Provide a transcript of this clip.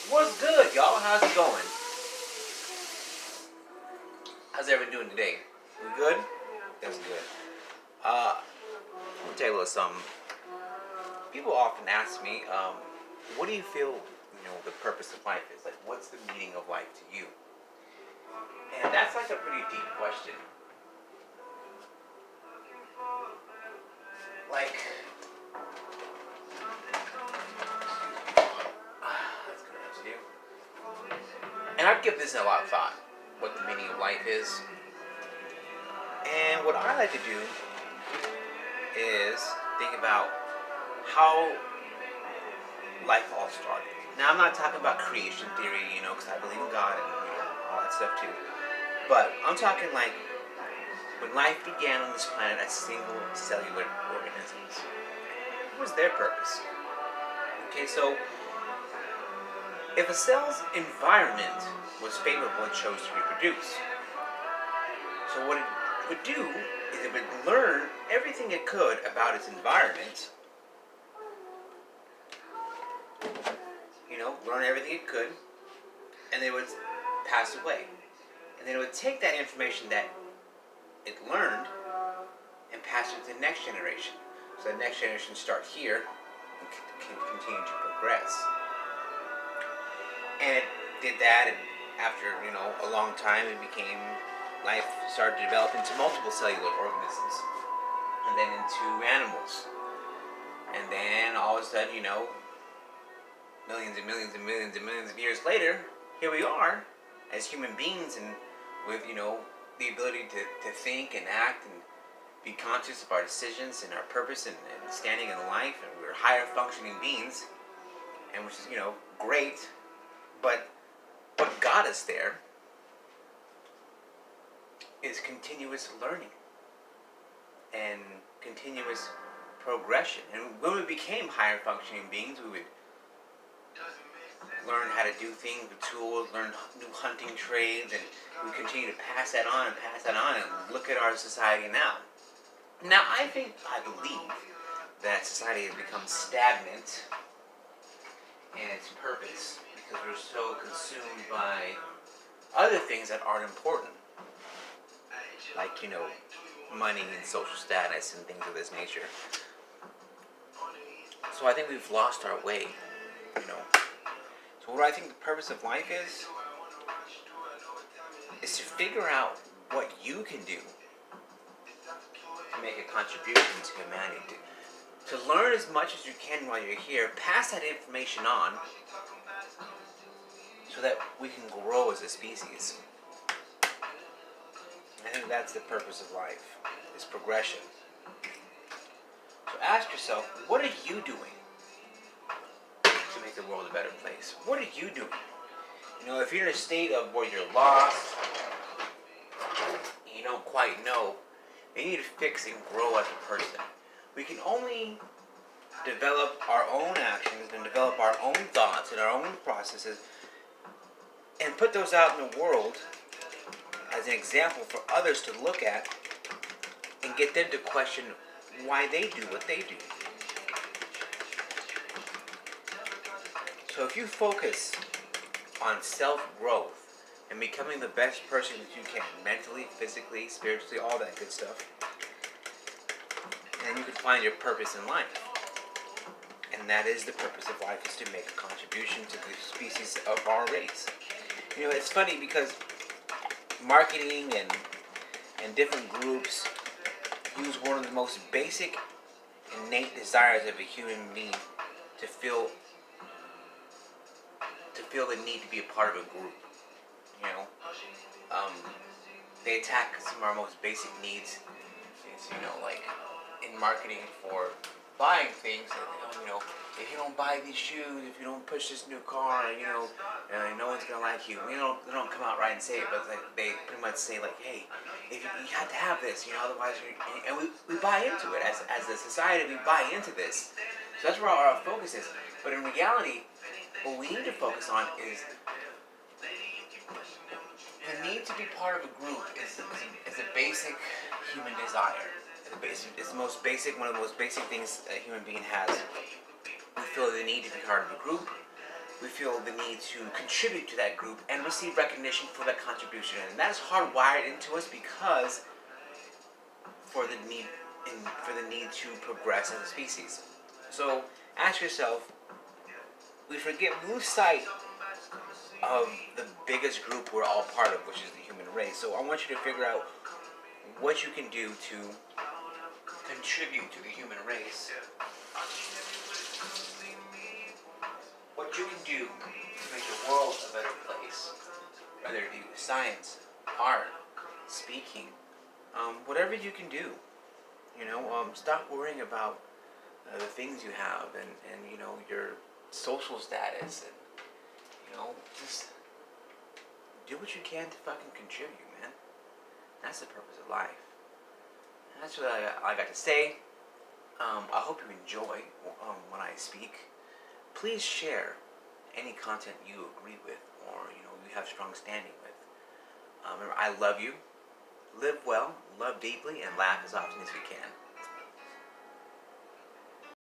What's good, y'all? How's it going? How's everyone doing today? We good? That's good. I'm gonna tell you a little something. People often ask me, what do you feel, the purpose of life is? Like, what's the meaning of life to you? And that's like a pretty deep question. Like, that's good enough to do. And I've given this a lot of thought, what the meaning of life is. And what I like to do is think about how life all started. Now, I'm not talking about creation theory, because I believe in God and all that stuff too. But I'm talking like when life began on this planet as single cellular organisms. What was their purpose? Okay, so if a cell's environment was favorable, it chose to reproduce. So what it would do is it would learn everything it could about its environment. Learn everything it could, and then it would pass away. And then it would take that information that it learned and pass it to the next generation. So the next generation start here and can continue to progress. And it did that, and after a long time, life started to develop into multiple cellular organisms, and then into animals, and then all of a sudden, millions and millions and millions and millions of years later, here we are as human beings, and with the ability to think and act and be conscious of our decisions and our purpose and standing in life, and we're higher functioning beings, and which is great. But what got us there is continuous learning and continuous progression. And when we became higher functioning beings, we would learn how to do things with tools, learn new hunting trades, and we continue to pass that on, and look at our society now. Now, I believe that society has become stagnant in its purpose because we're so consumed by other things that aren't important, like, money and social status and things of this nature. So I think we've lost our way, So what I think the purpose of life is to figure out what you can do to make a contribution to humanity. To learn as much as you can while you're here, pass that information on so that we can grow as a species. I think that's the purpose of life, is progression. So ask yourself, what are you doing to make the world a better place? What are you doing? If you're in a state of where you're lost, you don't quite know, you need to fix and grow as a person. We can only develop our own actions and develop our own thoughts and our own processes and put those out in the world as an example for others to look at and get them to question why they do what they do. So if you focus on self-growth and becoming the best person that you can, mentally, physically, spiritually, all that good stuff, then you can find your purpose in life. And that is the purpose of life, is to make a contribution to the species of our race. It's funny because marketing and different groups use one of the most basic innate desires of a human being to feel the need to be a part of a group. They attack some of our most basic needs. It's, like in marketing for buying things, if you don't buy these shoes, if you don't push this new car, no one's gonna like you. They don't come out right and say it, but they pretty much say hey, if you have to have this, otherwise and we buy into it as a society. We buy into this, so that's where our focus is. But in reality, what we need to focus on is the need to be part of a group is a basic human desire. It's the most basic, one of the most basic things a human being has. We feel the need to be part of a group, we feel the need to contribute to that group and receive recognition for that contribution. And that's hardwired into us because for the need for the need to progress as a species. So ask yourself, we lose sight of the biggest group we're all part of, which is the human race. So I want you to figure out what you can do to contribute to the human race. What you can do to make the world a better place, whether it be science, art, speaking, whatever you can do. Stop worrying about the things you have and your social status, and just do what you can to fucking contribute, man. That's the purpose of life. And that's what I got to say. I hope you enjoy when I speak. Please share any content you agree with or you have strong standing with. Remember, I love you. Live well, love deeply, and laugh as often as you can.